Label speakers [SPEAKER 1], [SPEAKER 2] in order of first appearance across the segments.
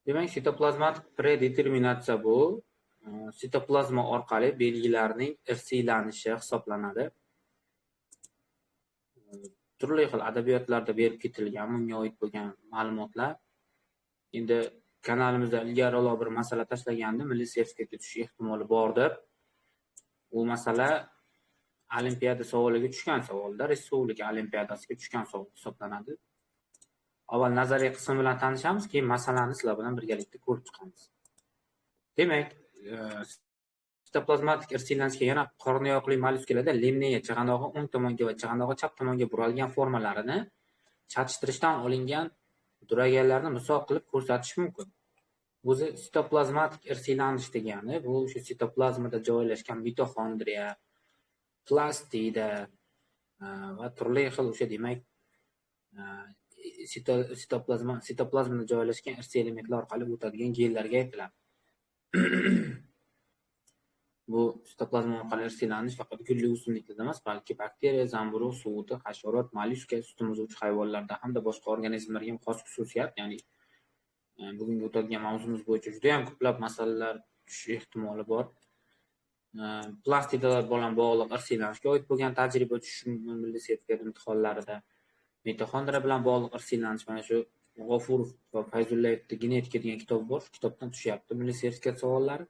[SPEAKER 1] Demak, sitoplazmatik predeterminatsiya bu sitoplazma orqali belgilarning irsiylanishi hisoblanadi. Turli xil adabiyotlarda berib ketilgan bunga oid bo'lgan ma'lumotlar. Endi kanalimizda ilgariroq bir masala tashlagandim, milliy sertifikatga tushish ehtimoli bor deb. U masala olimpiada savoliga tushgan savolda, respublika olimpiadasiga tushgan savol hisoblanadi. Avval nazariy qismi bilan tanishamiz, keyin masalani sizlar bilan birgalikda ko'rib chiqamiz. Demak, sitoplazmatik irsiylanishga yana qorniyoqli mollyuskalarda lemniya chig'anog'i o'ng tomonga va chig'anog'i chap tomonga buralgan formalarini chatishtirishdan olingan duraganlarni misol qilib ko'rsatish mumkin. O'zi sitoplazmatik irsiylanish degani bu o'sha sitoplazmada joylashgan mitoxondriya, plastida va turli xil o'sha demak sitoplazmada joylashgan irsiy elementlar orqali o'tadigan genlarga aytiladi. Bu sitoplazma orqali irsiylanish faqat gulli o'simliklarda emas, balki bakteriya, zamburug', suvda, hasharot, mollyuska, sut emizuvchi hayvonlarda hamda boshqa organizmlarga ham xos xususiyat, ya'ni bugungi o'tadigan mavzumiz bo'yicha juda ham ko'plab masalalar tushish ehtimoli bor. Plastidalar bilan bog'liq irsiylanishga oid bo'lgan tajriba tushish mumkin milliy sertifikat imtihonlarida. Mitoxondriya bilan bog'liq irsiylanish mana shu G'ofurov va Fayzullayevning genetika degan kitob bor. Shu kitobdan tushyapti milliy sertifikat savollari.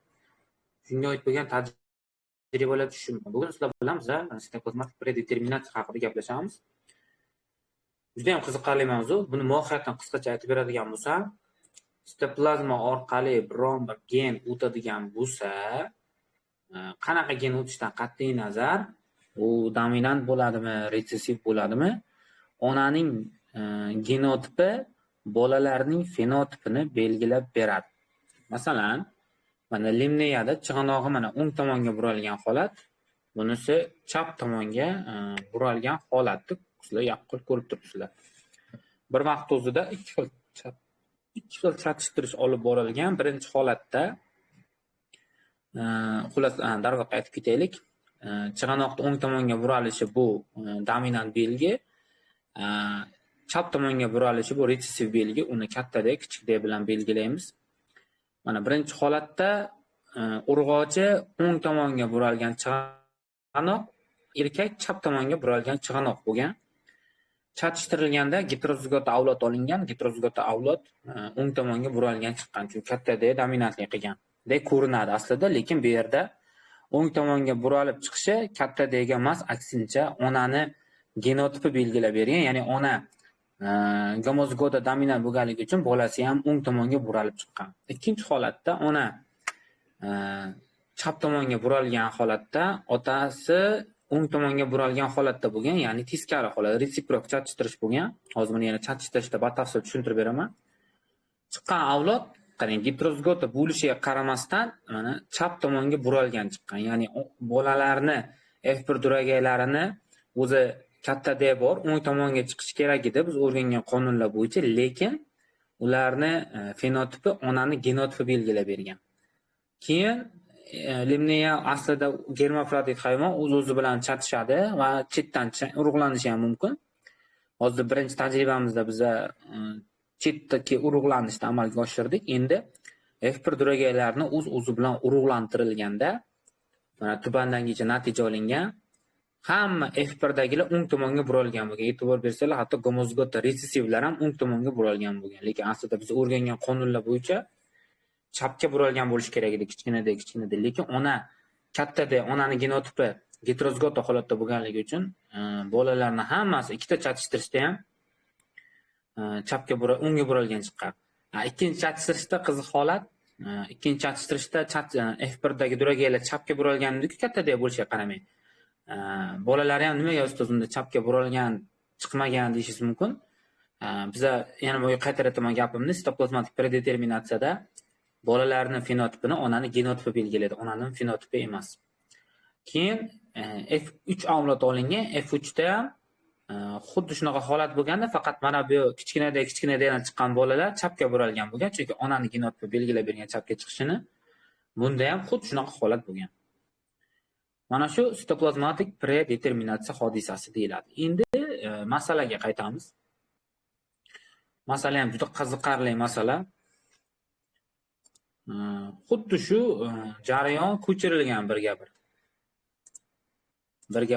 [SPEAKER 1] Shunga oid bo'lgan tajribalar tushish mumkin. Bugun sizlar bilan biz sitoplazmatik predeterminatsiya haqida gaplashamiz. Juda ham qiziqarli mavzu. Buni mohiyatan qisqacha aytib beradigan bo'lsam, sitoplazma orqali biron bir gen o'tadigan bo'lsa, qanaqa gen o'tishidan qat'iy nazar, u dominant bo'ladimi, retsessiv bo'ladimi, onaning genotipi bolalarning fenotipini belgilab beradi. Masalan, mana lemniyada chig'anog'i mana o'ng tomonga buralgan holat, bunisi chap tomonga buralgan holatni sizlar yaqqol ko'rib turibsizlar. Bir vaqt o'zida ikki xil chatishtirish olib borilgan. Birinchi holatda xullas darvoqe aytib ketaylik. Chig'anoqning o'ng tomonga buralishi bu dominant belgi, chap tomonga buralishi bu retsessiv belgi. Uni katta D, kichik D bilan belgilaymiz. Mana birinchi holatda urg'ochi o'ng tomonga buralgan chig'anoq, erkak chap tomonga buralgan chig'anoq bo'lgan. Chatishtirilganda heterozigota avlod olingan, heterozigota avlod o'ng tomonga buralgan chiqqan, chunki katta D dominantlik qilgan. D ko'rinadi aslida, lekin bu yerda o'ng tomonga buralib chiqishi katta D ga emas, aksincha onani genotipi belgilab bergan, ya'ni ona gomozigota dominant bo'lganligi uchun bolasi ham o'ng tomonga buralib chiqqan. Ikkinchi holatda ona chap tomonga buralgan holatda, otasi o'ng tomonga buralgan holatda bo'lgan, ya'ni teskari holat, retsiprok chatishtirish bo'lgan. Hozir buni yana chatishtirishda batafsil tushuntirib beraman. Chiqqan avlod, qarang, heterozigota bo'lishiga qaramasdan mana chap tomonga buralgan chiqqan. Ya'ni bolalarni F1 duragaylarini o'zi katta D bor, o'ng tomonga chiqish kerak edi biz o'rgangan qonunlar bo'yicha, lekin ularni fenotipi onani genotipi belgilab bergan. Keyin lemniya aslida germafrodit hayvon o'z-o'zi bilan chatishadi va chetdan urug'lanishi ham mumkin. Hozir birinchi tajribamizda biz chetdagi urug'lanishni amalga oshirdik. Endi F1 duragaylarni o'z-o'zi bilan urug'lantirilganda mana tubandangacha natija olingan. Hamma F1 dagilar o'ng tomonga buralgan bo'lgan. E'tibor bersanglar, hatto gomozigota retsessivlar ham o'ng tomonga buralgan bo'lgan. Lekin aslida biz o'rgangan qonunlar bo'yicha chapga buralgan bo'lishi kerak edi, kichkina D. Lekin ona katta D, onani genotipi heterozigota holatda bo'lganligi uchun bolalarning hammasi ikkita chatishtirishda ham chapga o'ngga buralgan chiqqan. Ikkinchi chatishtirishda qiziq holat, ikkinchi chatishtirishda F1 dagi duragaylar chapga buralganligi katta D bo'lishiga qaramay, bolalari ham nimaga ustoz unda chapga buralgan chiqmagan deyishingiz mumkin. Biza yana bu qaytarayotgan gapimni, sitoplazmatik predeterminatsiyada bolalarning fenotipini onani genotipi belgilaydi, onaning fenotipi emas. Keyin F3 avlod olingan, F3 da ham xuddi shunaqa holat bo'lganda, faqat mana bu kichkinadan chiqqan bolalar chapga buralgan bo'lgan, chunki onani genotipi belgilab bergan chapga chiqishini. Bunda ham xuddi shunaqa holat bo'lgan. Mana shu sitoplazmatik predeterminatsiya hodisasi deyiladi. Endi masalaga qaytamiz. Masala ham juda qiziqarli masala. xuddi shu jarayon ko'chirilgan birga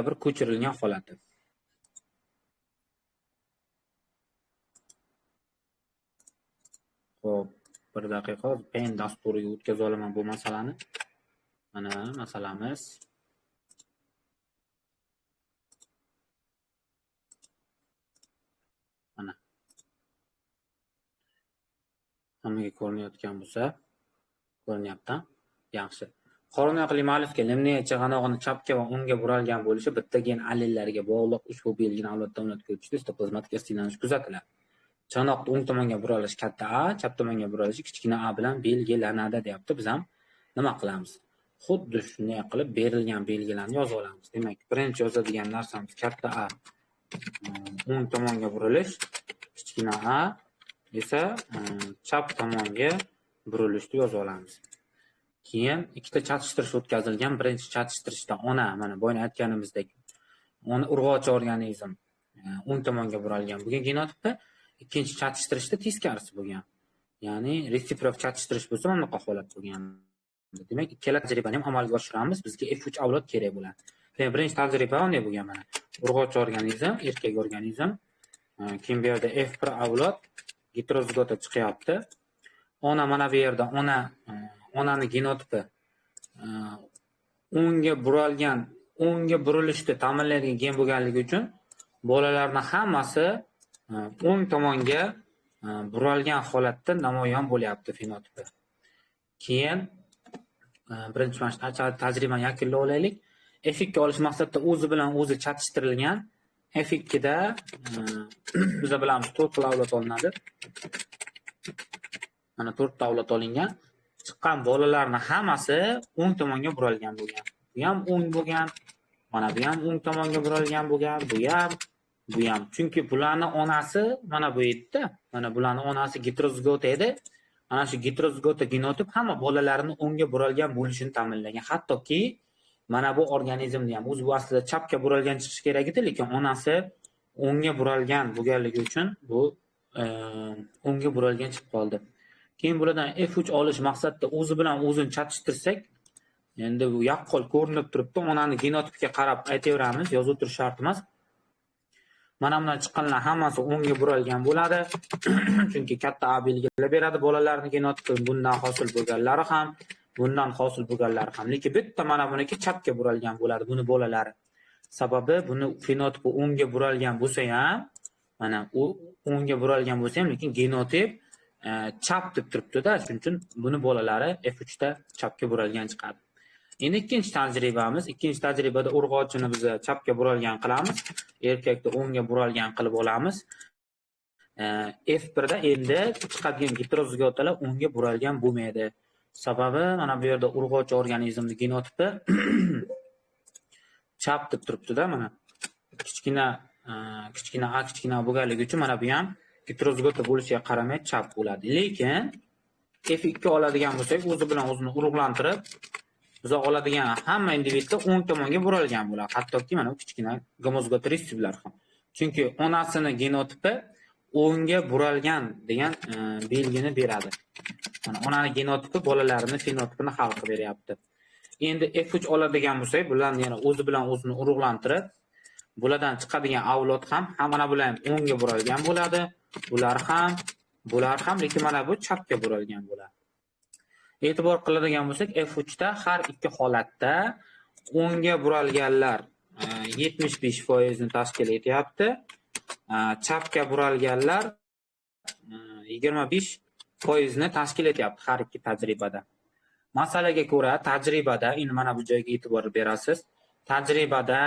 [SPEAKER 1] bir ko'chirilgan holati. Xo'p, bir daqiqa Paint dasturiga o'tkazib olaman bu masalani. Mana masalamiz. Mana. Hammaga ko'rinayotgan bo'lsa, ko'rinyapti. Yaxshi. Qorinaqli muallifga limniya chig'anog'ini chapga va o'ngga buralgan bo'lishi bitta gen allellarga bog'liq ushbu belgini avloddan avlodga o'tishda sitoplasmatik asliylanish kuzatiladi. Chanoqni o'ng tomonga buralish katta A, chap tomonga buralishi kichkina a bilan belgilanadi, deyapti. Biz ham nima qilamiz? Xuddi shunday qilib berilgan belgilarni yozib olamiz. Demak, birinchi yozadigan narsamiz katta A o'ng tomonga burilish, kichkina a esa chap tomonga burilishni yozib olamiz. Keyin ikkita chatishtirish o'tkazilgan. Birinchi chatishtirishda ona, mana boya aytganimizdek, ona urg'ochi organizm o'ng tomonga buralgan bo'lgan genotipda, ikkinchi chatishtirishda teskarisi bo'lgan. Ya'ni resiprok chatishtirish bo'lsa mana bunaqa holat bo'lgan. Demak, ikkala tajribani ham amalga oshiramiz. Bizga F3 avlod kerak bo'ladi. Birinchi tajriba qanday bo'lgan mana? Urg'ochi organizm, erkak organizm. Keyin bu yerda F1 avlod heterozigota chiqyapti. Ona mana bu yerda onani genotipi o'ngga burilishni ta'minlaydigan gen bo'lganligi uchun bolalarning hammasi o'ng tomonga buralgan holatda namoyon bo'lyapti fenotipi. Keyin birinchi tajribani yakunlab olaylik. F2 olish maqsadida o'zi bilan o'zi chatishtirilgan. F2 da biz bilamiz 4 xil avlod olinadi. Mana 4 ta avlod olingan. Chiqqan bolalarning hammasi o'ng tomonga buralgan bo'lgan. Bu ham o'ng bo'lgan, mana bu ham o'ng tomonga buralgan bo'lgan, bu ham. Chunki bularning onasi mana bu yerda, mana bularning onasi heterozigota edi. Mana shu heterozigota genotip hamma bolalarini o'ngga buralgan bo'lishini ta'minlagan. Hattoki mana bu organizmni ham o'zi aslida chapga buralgan chiqishi kerak edi, lekin onasi o'ngga buralgan bo'lganligi uchun bu o'ngga buralgan chiqib qoldi. Keyin bulardan F3 olish maqsadida o'zi bilan o'zini chatishtirsak, endi bu yaqqol ko'rinib turibdi. Onani genotipga qarab aytaveramiz, yozib o'tirish shart emas. Mana bundan chiqqanlar hammasi o'ngga buralgan bo'ladi. Chunki katta A belgilab beradi bolalarning genotipi. Bundan hosil bo'lganlari ham, bundan hosil bo'lganlari ham. Lekin bitta mana buniki chapga buralgan bo'ladi, buni bolalari. Sababi buni fenotipi o'ngga buralgan bo'lsa ham, mana u o'ngga buralgan bo'lsa ham, lekin genotip chap deb turibdi-da, shuning uchun buni bolalari F3 da chapga buralgan chiqadi. Endi ikkinchi tajribamiz, ikkinchi tajribada urg'ochini biz chapga buralgan qilamiz, erkakni o'ngga buralgan qilib olamiz. F1 da endi chiqadigan heterozigotalar o'ngga buralgan bo'lmaydi. Sababi mana bu yerda urg'ochi organizmning genotipi chap deb turibdi-da, mana kichkina a bo'lganligi uchun mana bu ham heterozigota bo'lishiga qaramay chap bo'ladi. Lekin F2 oladigan bo'lsak, o'zi bilan o'zini urug'lantirib, biz oladigan hamma individlar o'ng tomonga buralgan bo'ladi. Hattoki mana bu kichkina gomozigot retsivlar ham. Chunki onasini genotipi o'ngga buralgan degan belgini beradi. Mana onani genotipi bolalarini fenotipini hal qilib beryapti. Endi F3 oladigan bo'lsak, bularni yana o'zi bilan o'zini urug'lantirib, bulardan chiqadigan avlod ham mana bular ham o'ngga buralgan bo'ladi. Bular ham, lekin mana bu chapga buralgan bo'ladi. E'tibor qiladigan bo'lsak, F3 da har ikki holatda o'ngga buralganlar 75% ni tashkil etyapti. Chapga buralganlar 25% ni tashkil etyapti har ikki tajribada. Masalaga ko'ra tajribada, endi mana bu joyga e'tibor berasiz. Tajribada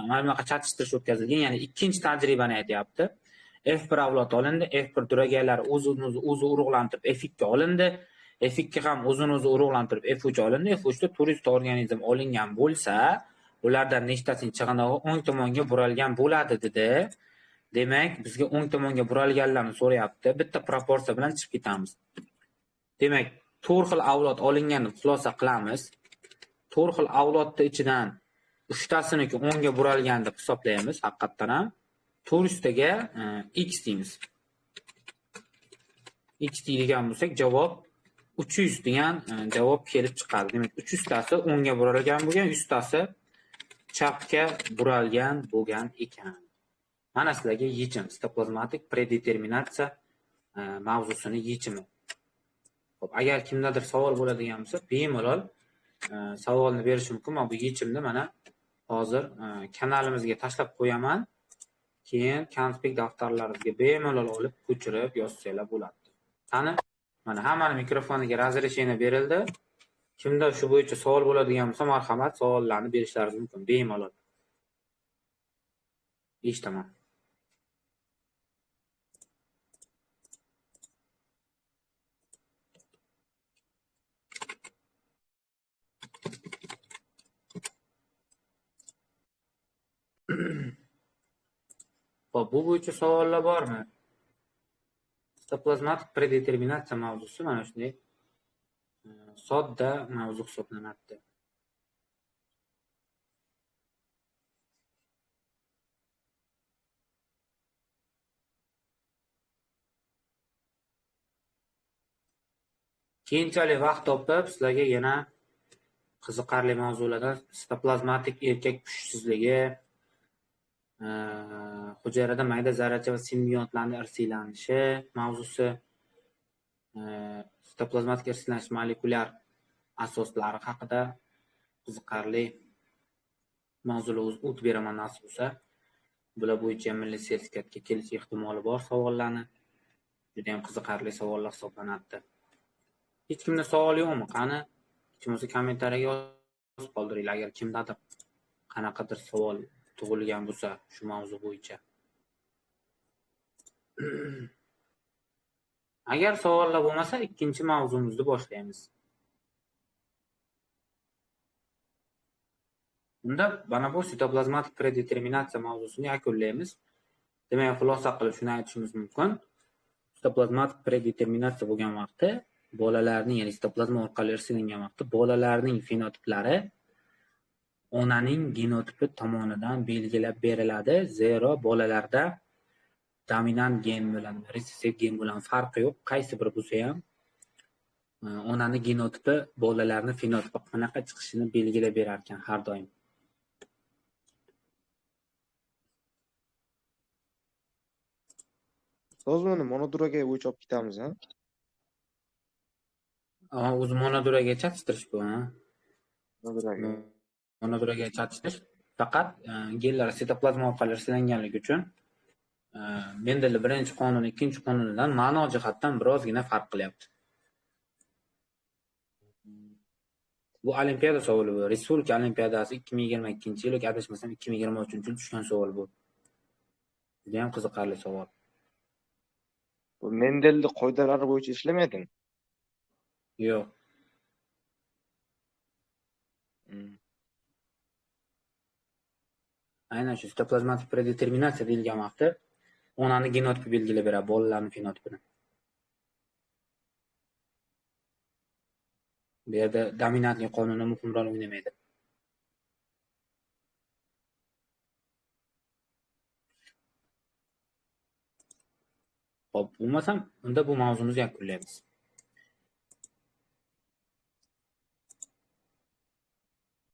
[SPEAKER 1] mana bunaqa chatishtirish o'tkazilgan, ya'ni ikkinchi tajribani aytyapti. F1 avlod olindi, F1 turaganlar o'zi urug'lantirib F2 olindi. F2 ham o'zini o'zi urug'lantirib F3 olindi. F3 da turist organizm olingan bo'lsa, ulardan nechtasining chig'anog'i o'ng tomonga buralgan bo'ladi dedi. Demak, bizga o'ng tomonga buralganlarni so'rayapti. Bitta proporsiya bilan chiqib ketamiz. Demak, 4 xil avlod olinganini xulosa qilamiz. 4 xil avlodning ichidan 3tasiniki o'ngga buralgan deb hisoblaymiz, haqiqatan ham. 4taga x deymiz. X deydigan bo'lsak, javob 300 degan javob kelib chiqadi. Demak, 300 tasi o'ngga buralgan bo'lgan, 100 tasi chapga buralgan bo'lgan ekan. Mana sizlarga yechim, sitoplazmatik predeterminatsiya mavzusini yechimi. Xo'p, agar kimdadir savol bo'ladigan bo'lsa, bemalol savolni berish mumkin. Men bu yechimni mana hozir kanalimizga tashlab qo'yaman. Keyin konspekt daftarlaringizga bemalol olib ko'chirib yozsanglar bo'ladi. Qani, mana hammani mikrofoniga razрешение berildi. Kimda shu bo'yicha savol bo'ladigan bo'lsa, marhamat, savollarni berishlaringiz mumkin bemalol. Eshitaman. Xo'p, bu bo'yicha savollar bormi? Sitoplazmatik predeterminatsiya mavzusi mana shunday sodda mavzu hisoblanadi. Keyinchalik vaqt topib sizlarga yana qiziqarli mavzulardan sitoplazmatik erkak pushsizligi, hujayrada mayda zarracha va simbiontlarning irsiylanishi mavzusi, sitoplazmatik irsilanish molekulyar asoslari haqida qiziqarli mavzular o'tib beraman nasib bo'lsa. Bular bo'yicha milliy sertifikatga kelish ehtimoli bor savollarni. Juda ham qiziqarli savollar hisoblanadi. Hech kimda savol yo'qmi? Qani, hech bo'lmasa kommentariyaga yozib qoldiringlar agar kimdadir qanaqadir savol tug'ilgan bo'lsa shu mavzu bo'yicha. Agar savollar bo'lmasa, ikkinchi mavzumuzni boshlaymiz. Unda mana bu sitoplazmatik predeterminatsiya mavzusini yakunlaymiz. Demak, xulosa qilib shuni aytishimiz mumkin. Sitoplazmatik predeterminatsiya bo'lgan vaqtda bolalarning, ya'ni sitoplazma orqali irsilangan vaqtda bolalarning fenotiplari onaning genotipi tomonidan belgilab beriladi. Zero bolalarda dominant gen bilan resessiv gen bilan farqi yo'q. Qaysi bir bo'lsa ham onaning genotipi bolalarning fenotipi qanaqa chiqishini belgilab berar ekan har doim.
[SPEAKER 2] Sozmani monoduraga o'chib ketamiz, ha?
[SPEAKER 1] O'zi monoduraga chatishtirish bu, ha?
[SPEAKER 2] Monoduraga.
[SPEAKER 1] Monoduraga chatishtirish faqat genlar sitoplazma orqali irsilanganligi uchun Mendelning birinchi qonuni ikkinchi qonunidan ma'no jihatdan birozgina farq qilyapti. Bu olimpiada savoli bu. Respublika olimpiadasi 2022-yil yoki adashmasam 2023-yil tushgan savol bu. Juda ham qiziqarli savol.
[SPEAKER 2] Bu Mendelning qoidalari bo'yicha ishlamaydimi?
[SPEAKER 1] Yo'q. Aynan shu sitoplazmatik predeterminatsiya deyilgan vaqtda onaning genotipi belgilab beradi, bolalarning fenotipini. Bu yerda dominantlik qonuni muhim rol o'ynamaydi. Xo'p, bo'lmasam, unda bu mavzumuzni yakunlaymiz.